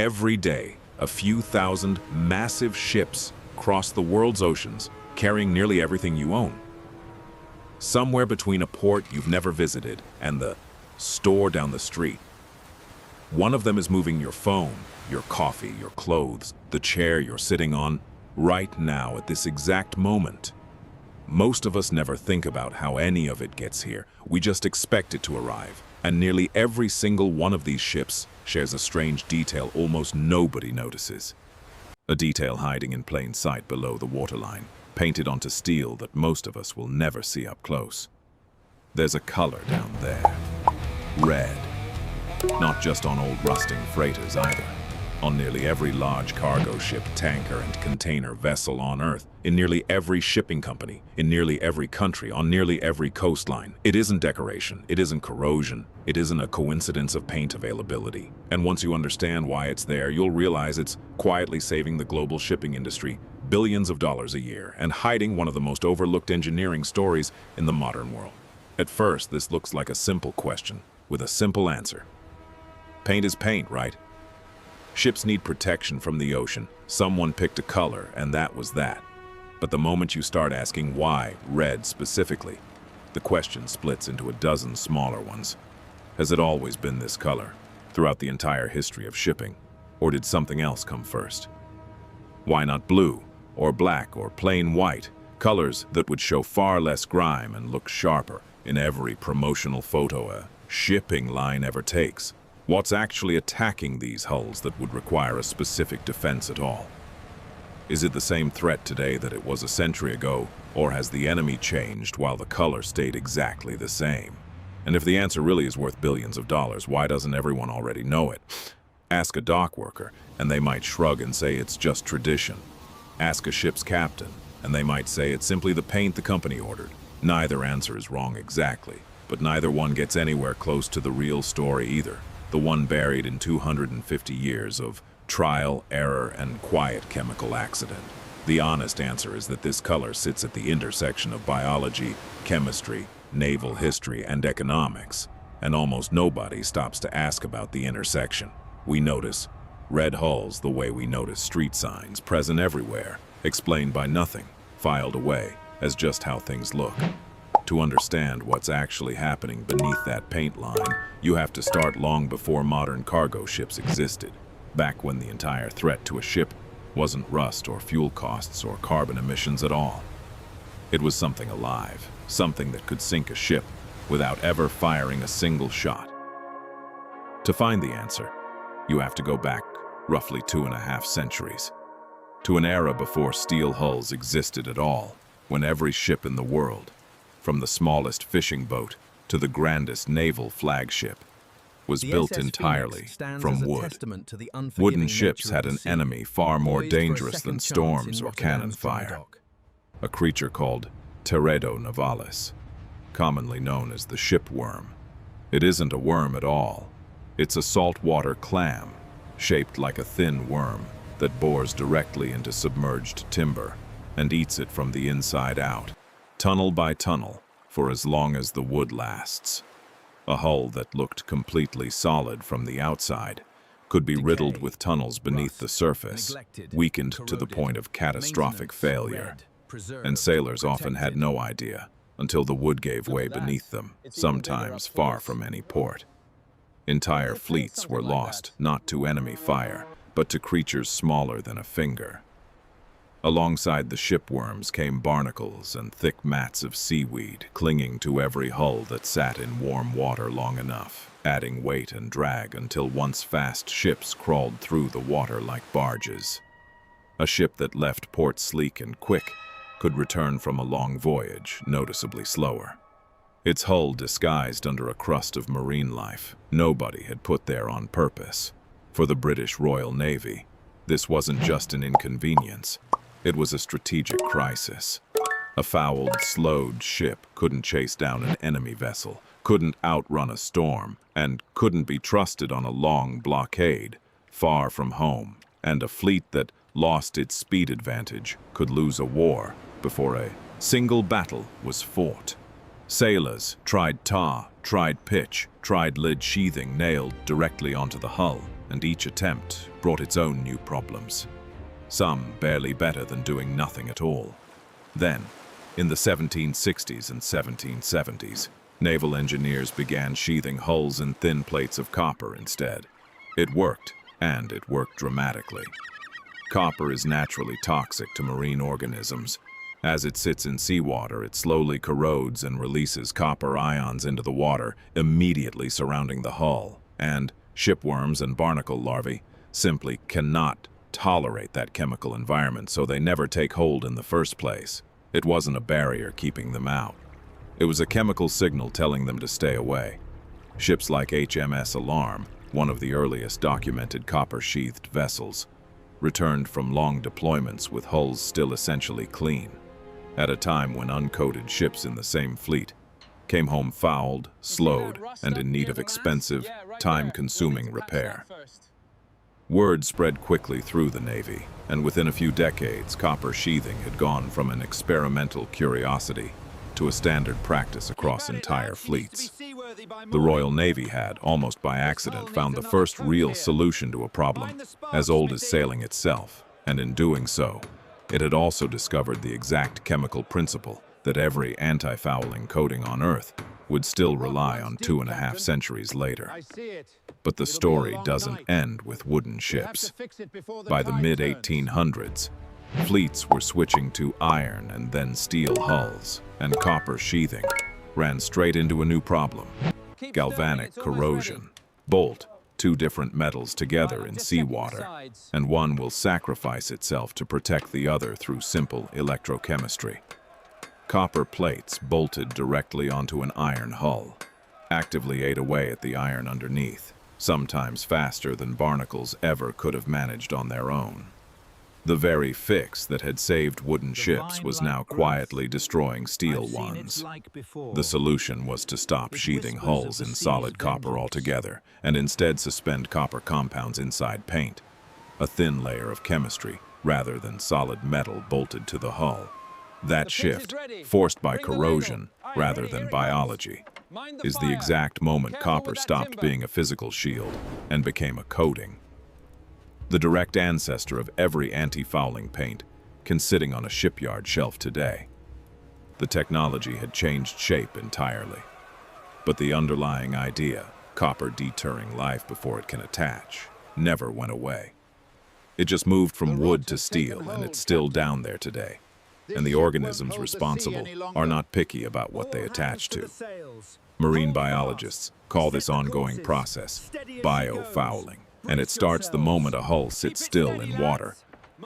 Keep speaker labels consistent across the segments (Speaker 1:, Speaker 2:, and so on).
Speaker 1: Every day, a few thousand massive ships cross the world's oceans, carrying nearly everything you own. Somewhere between a port you've never visited and the store down the street. One of them is moving your phone, your coffee, your clothes, the chair you're sitting on, right now at this exact moment. Most of us never think about how any of it gets here. We just expect it to arrive. And nearly every single one of these ships shares a strange detail almost nobody notices. A detail hiding in plain sight below the waterline, painted onto steel that most of us will never see up close. There's a color down there. Red. Not just on old rusting freighters either. On nearly every large cargo ship, tanker, and container vessel on Earth, in nearly every shipping company, in nearly every country, on nearly every coastline. It isn't decoration, it isn't corrosion, it isn't a coincidence of paint availability. And once you understand why it's there, you'll realize it's quietly saving the global shipping industry billions of dollars a year and hiding one of the most overlooked engineering stories in the modern world. At first, this looks like a simple question with a simple answer. Paint is paint, right? Ships need protection from the ocean. Someone picked a color, and that was that. But the moment you start asking why red specifically, the question splits into a dozen smaller ones. Has it always been this color, throughout the entire history of shipping? Or did something else come first? Why not blue, or black, or plain white? Colors that would show far less grime and look sharper in every promotional photo a shipping line ever takes. What's actually attacking these hulls that would require a specific defense at all? Is it the same threat today that it was a century ago, or has the enemy changed while the color stayed exactly the same? And if the answer really is worth billions of dollars, why doesn't everyone already know it? Ask a dock worker, and they might shrug and say it's just tradition. Ask a ship's captain, and they might say it's simply the paint the company ordered. Neither answer is wrong exactly, but neither one gets anywhere close to the real story either. The one buried in 250 years of trial, error, and quiet chemical accident. The honest answer is that this color sits at the intersection of biology, chemistry, naval history, and economics, and almost nobody stops to ask about the intersection. We notice red hulls the way we notice street signs, present everywhere, explained by nothing, filed away as just how things look. To understand what's actually happening beneath that paint line, you have to start long before modern cargo ships existed, back when the entire threat to a ship wasn't rust or fuel costs or carbon emissions at all. It was something alive, something that could sink a ship without ever firing a single shot. To find the answer, you have to go back roughly 2.5 centuries, to an era before steel hulls existed at all, when every ship in the world, from the smallest fishing boat to the grandest naval flagship, was built entirely from wood. Wooden ships had an enemy far more dangerous than storms or cannon fire. A creature called Teredo navalis, commonly known as the shipworm. It isn't a worm at all. It's a saltwater clam, shaped like a thin worm that bores directly into submerged timber and eats it from the inside out, tunnel by tunnel, for as long as the wood lasts. A hull that looked completely solid from the outside could be riddled with tunnels beneath the surface, weakened to the point of catastrophic failure. And sailors often had no idea until the wood gave way beneath them, sometimes far from any port. Entire fleets were lost, not to enemy fire, but to creatures smaller than a finger. Alongside the shipworms came barnacles and thick mats of seaweed, clinging to every hull that sat in warm water long enough, adding weight and drag until once fast ships crawled through the water like barges. A ship that left port sleek and quick could return from a long voyage noticeably slower. Its hull disguised under a crust of marine life nobody had put there on purpose. For the British Royal Navy, this wasn't just an inconvenience. It was a strategic crisis. A fouled, slowed ship couldn't chase down an enemy vessel, couldn't outrun a storm, and couldn't be trusted on a long blockade, far from home. And a fleet that lost its speed advantage could lose a war before a single battle was fought. Sailors tried tar, tried pitch, tried lead sheathing nailed directly onto the hull, and each attempt brought its own new problems, some barely better than doing nothing at all. Then, in the 1760s and 1770s, naval engineers began sheathing hulls in thin plates of copper instead. It worked, and it worked dramatically. Copper is naturally toxic to marine organisms. As it sits in seawater, it slowly corrodes and releases copper ions into the water, immediately surrounding the hull. And shipworms and barnacle larvae simply cannot tolerate that chemical environment, so they never take hold in the first place. It wasn't a barrier keeping them out. It was a chemical signal telling them to stay away. Ships like HMS Alarm, one of the earliest documented copper-sheathed vessels, returned from long deployments with hulls still essentially clean, at a time when uncoated ships in the same fleet came home fouled, slowed, and in need of expensive, time-consuming repair. Word spread quickly through the Navy, and within a few decades, copper sheathing had gone from an experimental curiosity to a standard practice across entire fleets. The Royal Navy had, almost by accident, found the first real solution to a problem as old as sailing itself, and in doing so, it had also discovered the exact chemical principle that every anti-fouling coating on Earth would still rely on 2.5 centuries later. But the story doesn't end with wooden ships. By the mid-1800s, fleets were switching to iron and then steel hulls, and copper sheathing ran straight into a new problem: galvanic corrosion. Bolt two different metals together in seawater, and one will sacrifice itself to protect the other through simple electrochemistry. Copper plates bolted directly onto an iron hull actively ate away at the iron underneath, sometimes faster than barnacles ever could have managed on their own. The very fix that had saved wooden ships was now quietly destroying steel ones. The solution was to stop sheathing hulls in solid copper altogether and instead suspend copper compounds inside paint, a thin layer of chemistry rather than solid metal bolted to the hull. That shift, forced by corrosion rather than biology, is the exact moment copper stopped being a physical shield and became a coating. The direct ancestor of every anti-fouling paint can sitting on a shipyard shelf today. The technology had changed shape entirely, but the underlying idea, copper deterring life before it can attach, never went away. It just moved from wood to steel, and it's still down there today. And the organisms responsible are not picky about what they attach to. Marine biologists call this ongoing process biofouling, and it starts the moment a hull sits still in water,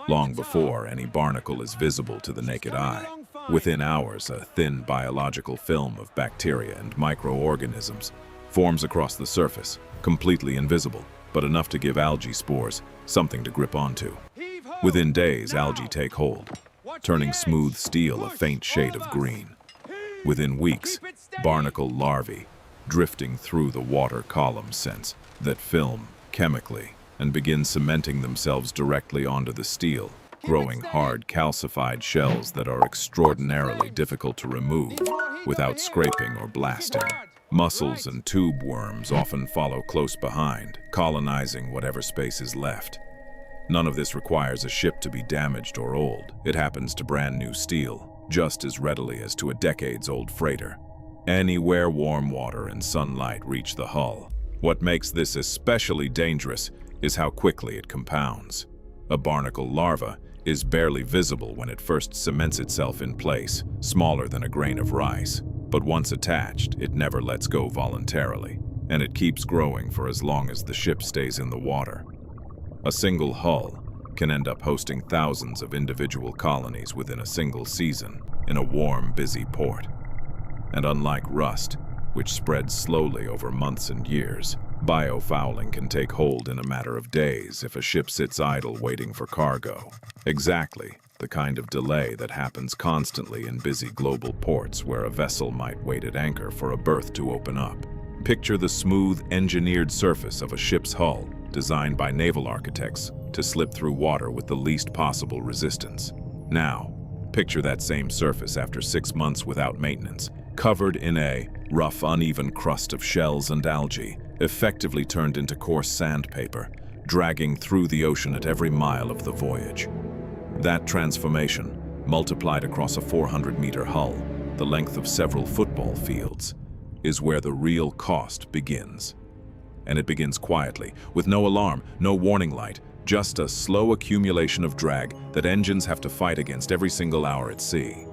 Speaker 1: long before any barnacle is visible to the naked eye. Within hours, a thin biological film of bacteria and microorganisms forms across the surface, completely invisible, but enough to give algae spores something to grip onto. Within days, algae take hold, turning smooth steel a faint shade of green. Within weeks, barnacle larvae, drifting through the water column, sense that film chemically and begin cementing themselves directly onto the steel, growing hard calcified shells that are extraordinarily difficult to remove without scraping or blasting. Mussels and tube worms often follow close behind, colonizing whatever space is left. None of this requires a ship to be damaged or old. It happens to brand new steel, just as readily as to a decades-old freighter. Anywhere warm water and sunlight reach the hull. What makes this especially dangerous is how quickly it compounds. A barnacle larva is barely visible when it first cements itself in place, smaller than a grain of rice. But once attached, it never lets go voluntarily, and it keeps growing for as long as the ship stays in the water. A single hull can end up hosting thousands of individual colonies within a single season in a warm, busy port. And unlike rust, which spreads slowly over months and years, biofouling can take hold in a matter of days if a ship sits idle waiting for cargo. Exactly the kind of delay that happens constantly in busy global ports where a vessel might wait at anchor for a berth to open up. Picture the smooth, engineered surface of a ship's hull, designed by naval architects to slip through water with the least possible resistance. Now, picture that same surface after 6 months without maintenance, covered in a rough, uneven crust of shells and algae, effectively turned into coarse sandpaper, dragging through the ocean at every mile of the voyage. That transformation, multiplied across a 400-meter hull, the length of several football fields, is where the real cost begins. And it begins quietly, with no alarm, no warning light, just a slow accumulation of drag that engines have to fight against every single hour at sea.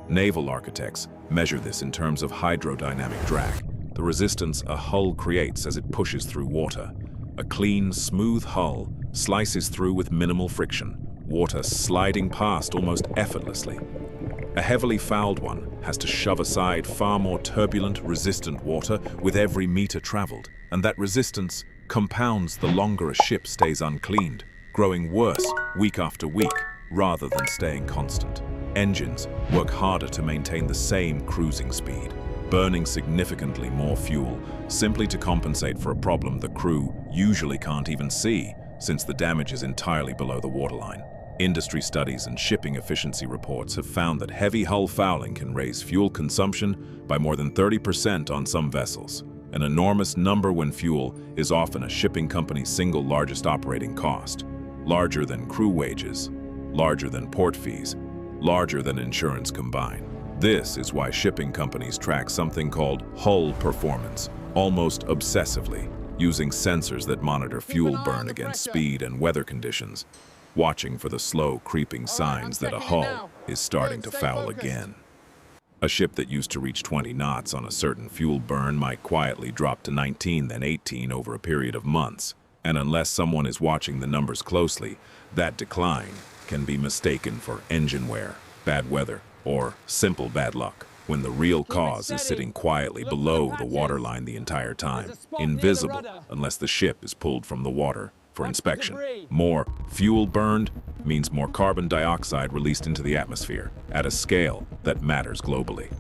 Speaker 1: Naval architects measure this in terms of hydrodynamic drag, the resistance a hull creates as it pushes through water. A clean, smooth hull slices through with minimal friction, water sliding past almost effortlessly. A heavily fouled one has to shove aside far more turbulent, resistant water with every meter traveled, and that resistance compounds the longer a ship stays uncleaned, growing worse week after week rather than staying constant. Engines work harder to maintain the same cruising speed, burning significantly more fuel simply to compensate for a problem the crew usually can't even see, since the damage is entirely below the waterline. Industry studies and shipping efficiency reports have found that heavy hull fouling can raise fuel consumption by more than 30% on some vessels, an enormous number when fuel is often a shipping company's single largest operating cost, larger than crew wages, larger than port fees, larger than insurance combined. This is why shipping companies track something called hull performance, almost obsessively, using sensors that monitor fuel burn against speed and weather conditions, watching for the slow, creeping signs that a hull is starting to foul again. A ship that used to reach 20 knots on a certain fuel burn might quietly drop to 19, then 18 over a period of months, and unless someone is watching the numbers closely, that decline can be mistaken for engine wear, bad weather, or simple bad luck, when the real cause is sitting quietly below the waterline the entire time, invisible unless the ship is pulled from the water for inspection. More fuel burned means more carbon dioxide released into the atmosphere at a scale that matters globally.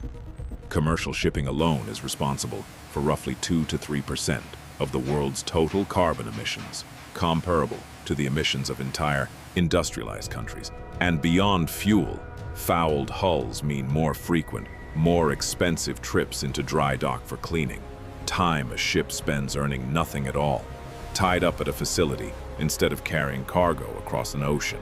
Speaker 1: Commercial shipping alone is responsible for roughly 2 to 3% of the world's total carbon emissions, comparable to the emissions of entire industrialized countries. And beyond fuel, fouled hulls mean more frequent, more expensive trips into dry dock for cleaning, time a ship spends earning nothing at all, tied up at a facility instead of carrying cargo across an ocean.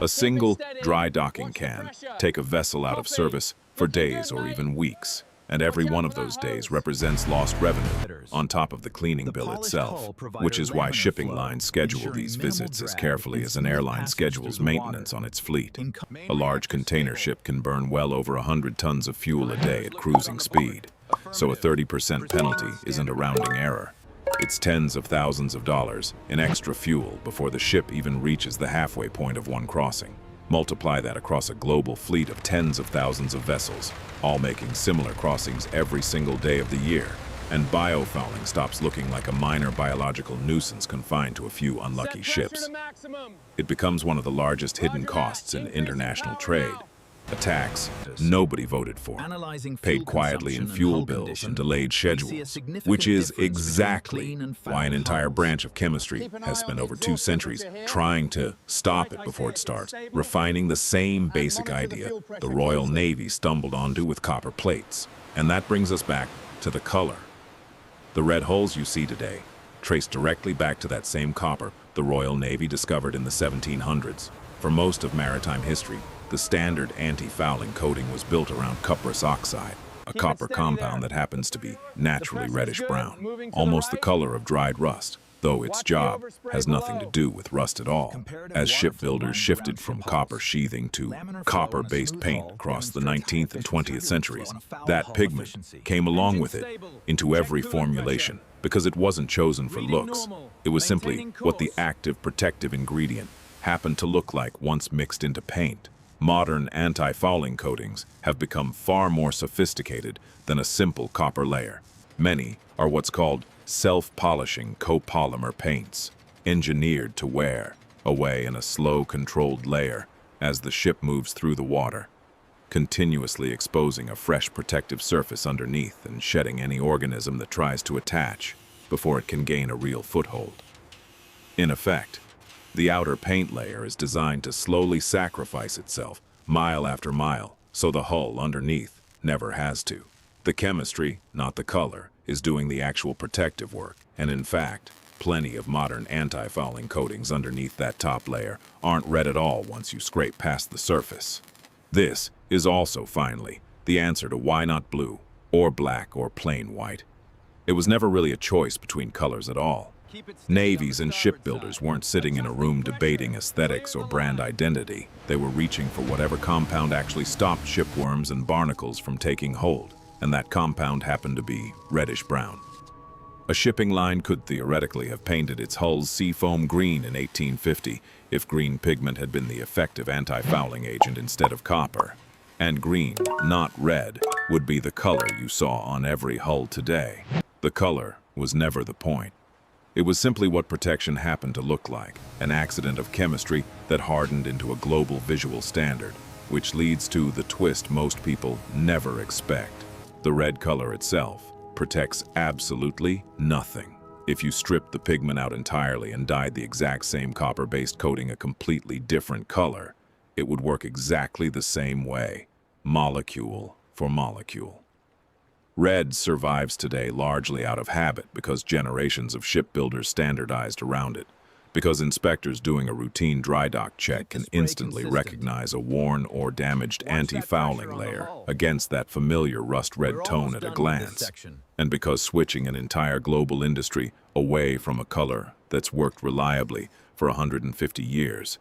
Speaker 1: A single dry docking can take a vessel out of service for days or even weeks, and every one of those days represents lost revenue on top of the cleaning bill itself, which is why shipping lines schedule these visits as carefully as an airline schedules maintenance on its fleet. A large container ship can burn well over 100 tons of fuel a day at cruising speed, so a 30% penalty isn't a rounding error. It's tens of thousands of dollars in extra fuel before the ship even reaches the halfway point of one crossing. Multiply that across a global fleet of tens of thousands of vessels, all making similar crossings every single day of the year, and biofouling stops looking like a minor biological nuisance confined to a few unlucky ships. It becomes one of the largest hidden costs in international trade. A tax nobody voted for, paid quietly in fuel bills and delayed schedules, which is exactly why an entire branch of chemistry has spent over 2 centuries trying to stop it before it starts, refining the same basic idea the Royal Navy stumbled onto with copper plates. And that brings us back to the color. The red holes you see today trace directly back to that same copper the Royal Navy discovered in the 1700s. For most of maritime history, the standard anti-fouling coating was built around cuprous oxide, a copper compound that happens to be naturally reddish-brown, almost the color of dried rust, though its job has nothing to do with rust at all. As shipbuilders shifted from copper sheathing to copper-based paint across the 19th and 20th centuries, that pigment came along with it into every formulation because it wasn't chosen for looks. It was simply what the active protective ingredient happened to look like once mixed into paint. Modern anti-fouling coatings have become far more sophisticated than a simple copper layer. Many are what's called self-polishing copolymer paints, engineered to wear away in a slow, controlled layer as the ship moves through the water, continuously exposing a fresh protective surface underneath and shedding any organism that tries to attach before it can gain a real foothold. In effect, the outer paint layer is designed to slowly sacrifice itself, mile after mile, so the hull underneath never has to. The chemistry, not the color, is doing the actual protective work, and in fact, plenty of modern anti-fouling coatings underneath that top layer aren't red at all once you scrape past the surface. This is also, finally, the answer to why not blue, or black, or plain white. It was never really a choice between colors at all. Navies and shipbuilders weren't sitting in a room debating aesthetics or brand identity. They were reaching for whatever compound actually stopped shipworms and barnacles from taking hold, and that compound happened to be reddish-brown. A shipping line could theoretically have painted its hulls seafoam green in 1850 if green pigment had been the effective anti-fouling agent instead of copper. And green, not red, would be the color you saw on every hull today. The color was never the point. It was simply what protection happened to look like, an accident of chemistry that hardened into a global visual standard, which leads to the twist most people never expect. The red color itself protects absolutely nothing. If you stripped the pigment out entirely and dyed the exact same copper-based coating a completely different color, it would work exactly the same way, molecule for molecule. Red survives today largely out of habit because generations of shipbuilders standardized around it, because inspectors doing a routine dry dock check can instantly recognize a worn or damaged anti-fouling layer against that familiar rust-red tone at a glance, and because switching an entire global industry away from a color that's worked reliably for 150 years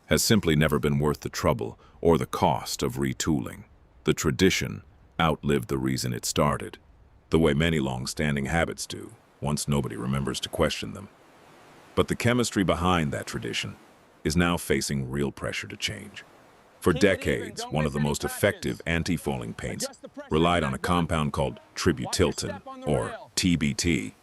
Speaker 1: has simply never been worth the trouble or the cost of retooling. The tradition outlived the reason it started, the way many long-standing habits do, once nobody remembers to question them. But the chemistry behind that tradition is now facing real pressure to change. For decades, one of the most effective anti-fouling paints relied on a compound called tributylated, or TBT,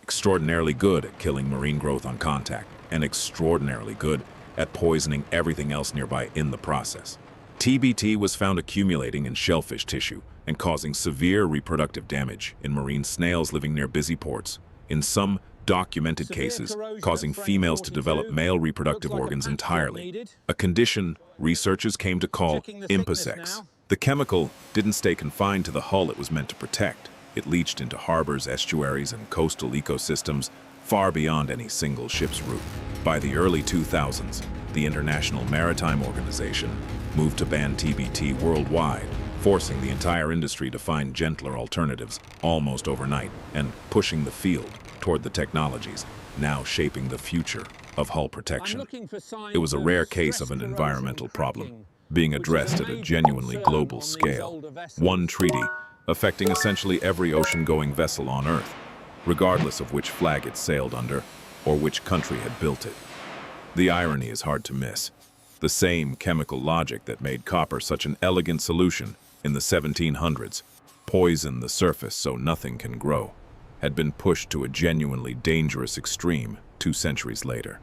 Speaker 1: extraordinarily good at killing marine growth on contact, and extraordinarily good at poisoning everything else nearby in the process. TBT was found accumulating in shellfish tissue and causing severe reproductive damage in marine snails living near busy ports, in some documented cases causing females to develop male reproductive organs entirely, a condition researchers came to call imposex. The chemical didn't stay confined to the hull it was meant to protect. It leached into harbors, estuaries, and coastal ecosystems far beyond any single ship's route. By the early 2000s, the International Maritime Organization moved to ban TBT worldwide, forcing the entire industry to find gentler alternatives almost overnight and pushing the field toward the technologies now shaping the future of hull protection. It was a rare case of an environmental problem being addressed at a genuinely global scale. One treaty affecting essentially every ocean-going vessel on Earth, regardless of which flag it sailed under or which country had built it. The irony is hard to miss. The same chemical logic that made copper such an elegant solution in the 1700s, poison the surface so nothing can grow, had been pushed to a genuinely dangerous extreme 2 centuries later.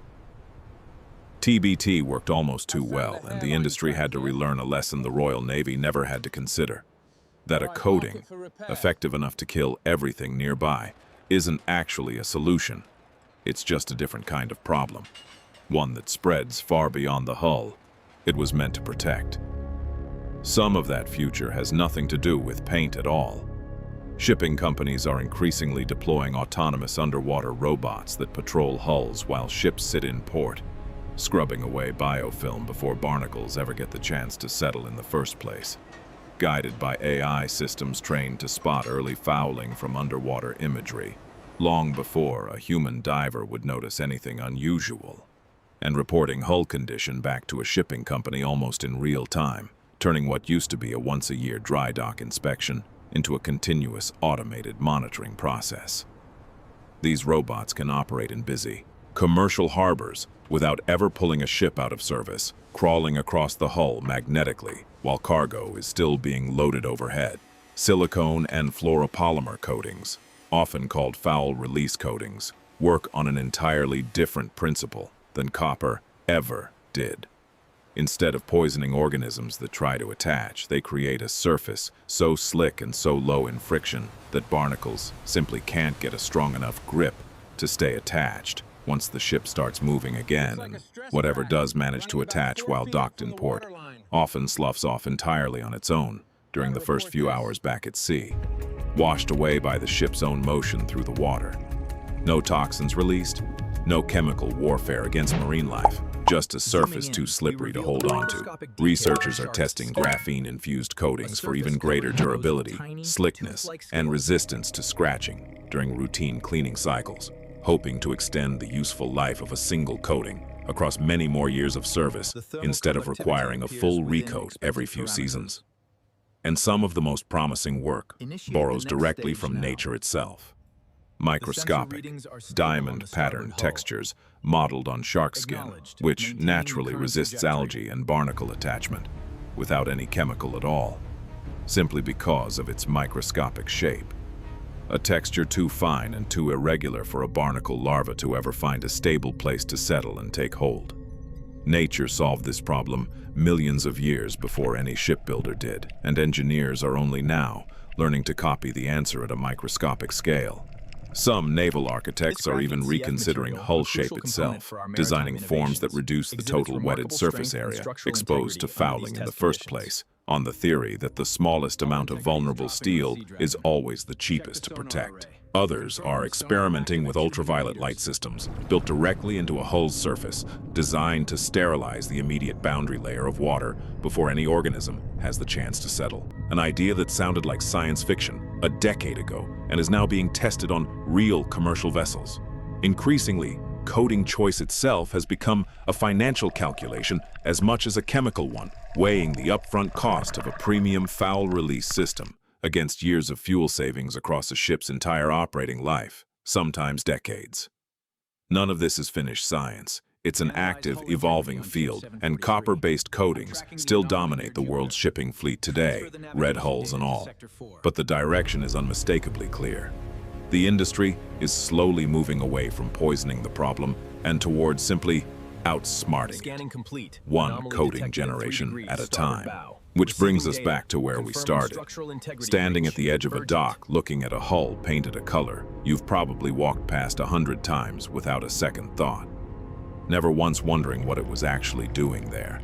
Speaker 1: TBT worked almost too well, and the industry had to relearn a lesson the Royal Navy never had to consider: that a coating, effective enough to kill everything nearby, isn't actually a solution. It's just a different kind of problem, one that spreads far beyond the hull it was meant to protect. Some of that future has nothing to do with paint at all. Shipping companies are increasingly deploying autonomous underwater robots that patrol hulls while ships sit in port, scrubbing away biofilm before barnacles ever get the chance to settle in the first place, guided by AI systems trained to spot early fouling from underwater imagery, long before a human diver would notice anything unusual, and reporting hull condition back to a shipping company almost in real time, turning what used to be a once-a-year dry dock inspection into a continuous automated monitoring process. These robots can operate in busy, commercial harbors without ever pulling a ship out of service, crawling across the hull magnetically while cargo is still being loaded overhead. Silicone and fluoropolymer coatings, often called foul release coatings, work on an entirely different principle than copper ever did. Instead of poisoning organisms that try to attach, they create a surface so slick and so low in friction that barnacles simply can't get a strong enough grip to stay attached once the ship starts moving again, and whatever does manage to attach while docked in port often sloughs off entirely on its own during the first few hours back at sea, washed away by the ship's own motion through the water. No toxins released, no chemical warfare against marine life, just a surface too slippery to hold on to. Researchers are testing graphene-infused coatings for even greater durability, slickness, and resistance to scratching during routine cleaning cycles, hoping to extend the useful life of a single coating across many more years of service instead of requiring a full recoat every few seasons. And some of the most promising work borrows directly from nature itself. Microscopic, diamond-patterned textures modeled on shark skin, which naturally resists algae and barnacle attachment without any chemical at all, simply because of its microscopic shape. A texture too fine and too irregular for a barnacle larva to ever find a stable place to settle and take hold. Nature solved this problem millions of years before any shipbuilder did, and engineers are only now learning to copy the answer at a microscopic scale. Some naval architects are even reconsidering hull shape itself, designing forms that reduce the total wetted surface area exposed to fouling in the first place, on the theory that the smallest amount of vulnerable steel is always the cheapest to protect. Others are experimenting with ultraviolet light systems built directly into a hull's surface, designed to sterilize the immediate boundary layer of water before any organism has the chance to settle. An idea that sounded like science fiction a decade ago and is now being tested on real commercial vessels. Increasingly, coating choice itself has become a financial calculation as much as a chemical one, weighing the upfront cost of a premium foul release system against years of fuel savings across a ship's entire operating life, sometimes decades. None of this is finished science. It's an active, evolving field, and copper-based coatings still dominate the world's shipping fleet today, red hulls and all. But the direction is unmistakably clear. The industry is slowly moving away from poisoning the problem and towards simply outsmarting it, one coating generation at a time. Which brings us back to where we started. Standing at the edge of a dock, looking at a hull painted a color you've probably walked past 100 times without a second thought, never once wondering what it was actually doing there.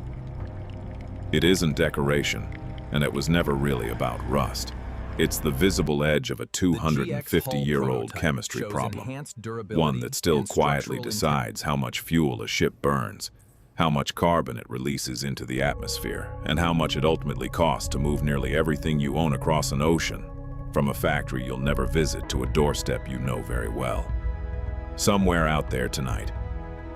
Speaker 1: It isn't decoration, and it was never really about rust. It's the visible edge of a 250-year-old chemistry problem, one that still quietly decides how much fuel a ship burns, how much carbon it releases into the atmosphere, and how much it ultimately costs to move nearly everything you own across an ocean, from a factory you'll never visit to a doorstep you know very well. Somewhere out there tonight,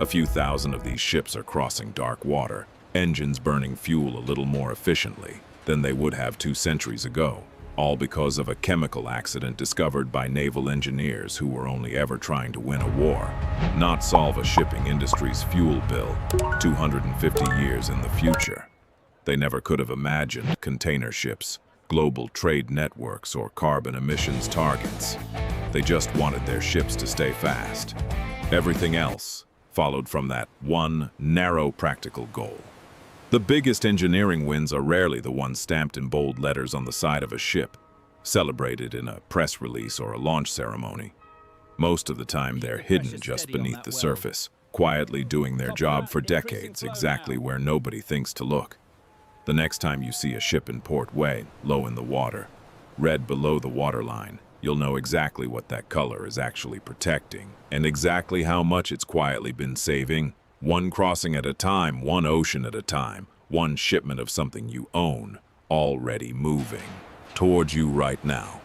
Speaker 1: a few thousand of these ships are crossing dark water, engines burning fuel a little more efficiently than they would have 2 centuries ago, all because of a chemical accident discovered by naval engineers who were only ever trying to win a war, not solve a shipping industry's fuel bill 250 years in the future. They never could have imagined container ships, global trade networks, or carbon emissions targets. They just wanted their ships to stay fast. Everything else followed from that one narrow practical goal. The biggest engineering wins are rarely the ones stamped in bold letters on the side of a ship, celebrated in a press release or a launch ceremony. Most of the time, they're hidden just beneath the surface, quietly doing their job for decades, exactly where nobody thinks to look. The next time you see a ship in port way, low in the water, red below the waterline, you'll know exactly what that color is actually protecting, and exactly how much it's quietly been saving. One crossing at a time, one ocean at a time, one shipment of something you own, already moving towards you right now.